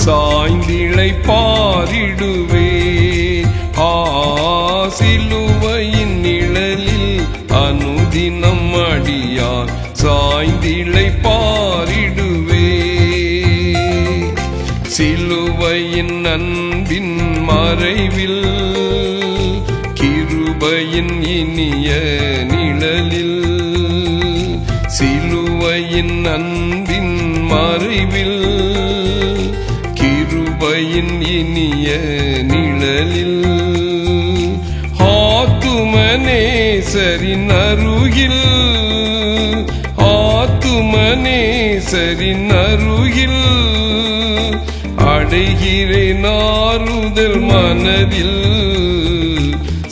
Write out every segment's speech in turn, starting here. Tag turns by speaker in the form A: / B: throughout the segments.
A: சாய்ந்திழைப்பாரிடுவேன். சிலுவையின் நிழலில் அனுதினம் அடியார் சாய்ந்திழைப்பாரிடுவேன். சிலுவையின் அன்பின் மறைவில் கிருபையின் இனிய நிழலில், சிலுவையின் அன்பின் மறைவில் கிருபையின் இனிய நிழலில், ஆத்துமனேசரின் அருகில், ஆத்துமனேசரின் அருகில் அடைகிறேன் ஆறுதல் மனதில்.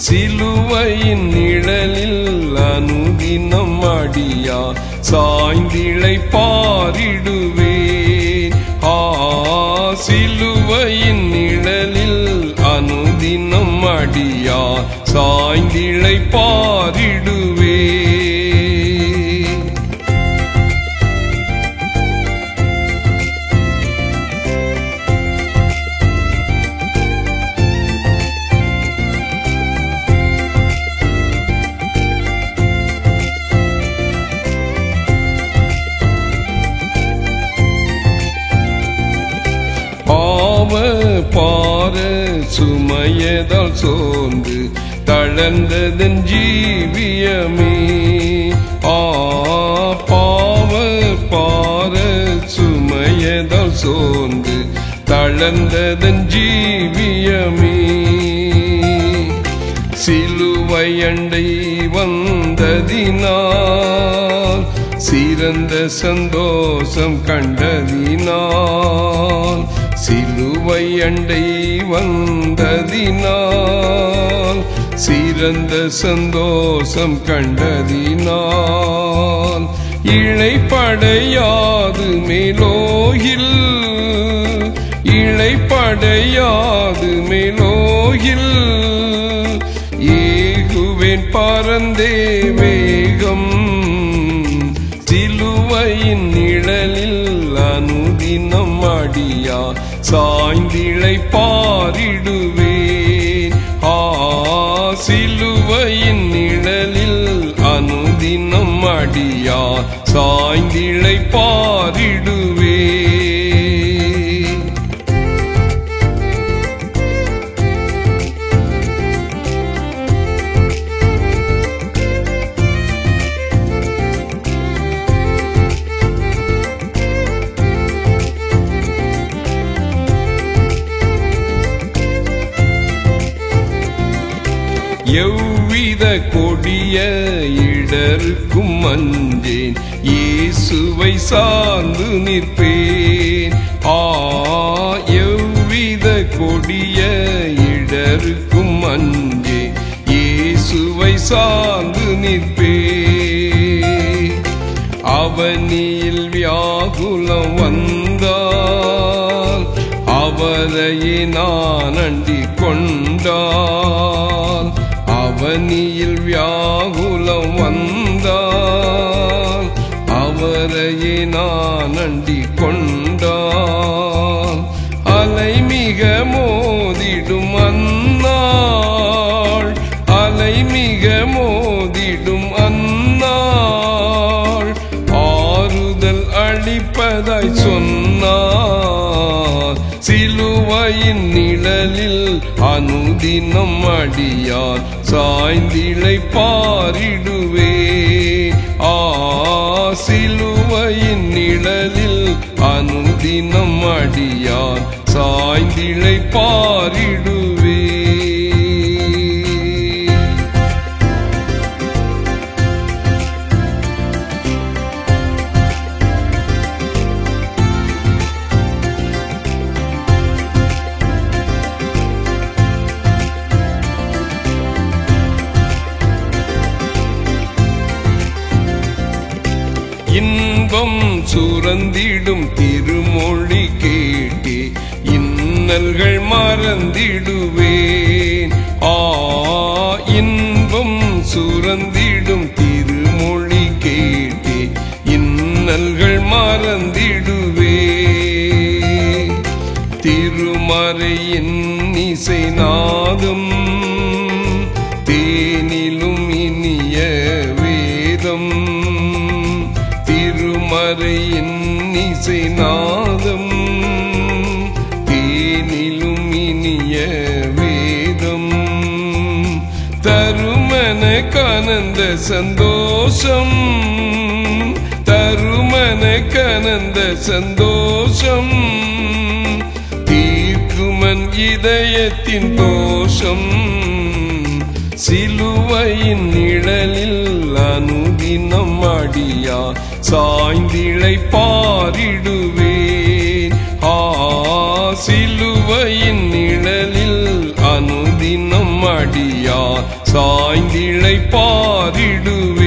A: சிலுவையின் நிழலில் அனுதினம் அடியார் சாய்ந்திழைப்பாரிடுவேன். சிலுவையின் நிழலில் அனுதினம் அடியார் சாய்ந்திழைப்பாரிடுவேன். பார சுமையதால் சோர்ந்து தளர்ந்ததன் ஜீவியமே. பாவ பார சுமையதால் சோர்ந்து தளர்ந்ததன் ஜீவியமே. சிலுவையண்டை வந்ததினால் சிறந்த சந்தோஷம் கண்டதினால், சிலுவை அண்டை வந்ததினால் சிறந்த சந்தோஷம் கண்டதினால், இளைப்படையாது மேலோகில், இளைப்படையாது மேலோகில் ஏகுவேன் பரந்தே வேகம். சிலுவையின் நிழலில் அனுதினம் அடியார் சாய்ந்திழைப்பாரிடுவேன். சிலுவையின் நிழலில் அனுதினம் அடியார் சாய்ந்திழைப்பாரிடுவேன். எவ்வித கொடிய இடருக்கும் அஞ்சேன், இயேசுவை சார்ந்து நிற்பேன். எவ்வித கொடிய இடருக்கும் அஞ்சேன், இயேசுவை சார்ந்து நிற்பேன். அவனியில் வியாகுலம் வந்தால் அவரையே நான் அண்டிக் கொண்டால், அவனியில் வியாகுலம் வந்தால் அவரையே நான் அண்டிக் கொண்டால், அலை மிக மோதிடும் அந்நாள், அலை மிக மோதிடும் அந்நாள் ஆறுதல் அளிப்பதாய் சொன்னார். சிலுவையின் நிழலில் அனுதினம் அடியார் சாய்ந்திழைப்பாரிடுவேன். சிலுவையின் நிழலில் அனுதினம் அடியார் சாய்ந்திழைப்பாரிடுவேன். இன்பம் சுரந்திடும் திருமொழி கேட்டே இன்னல்கள் மறந்திடுவேன். இன்பம் சுரந்திடும் திருமொழி கேட்டே இன்னல்கள் மறந்திடுவேன். திருமறையின் இசை நாதம் தேனிலும் இனிய வேதம் திருமறையின் இசை நாதம் தேனிலும் இனிய வேதம் தருமன கனந்த சந்தோஷம் தருமன கனந்த சந்தோஷம் தீர்க்குமன் இதயத்தின் தோஷம் சிலுவையின் நிழலில் அனுதினம் அடியா சாய்ந்திழை பாரிடுவேன் சிலுவையின் நிழலில் அனுதினம் அடியா சாய்ந்திழை பாரிடுவேன்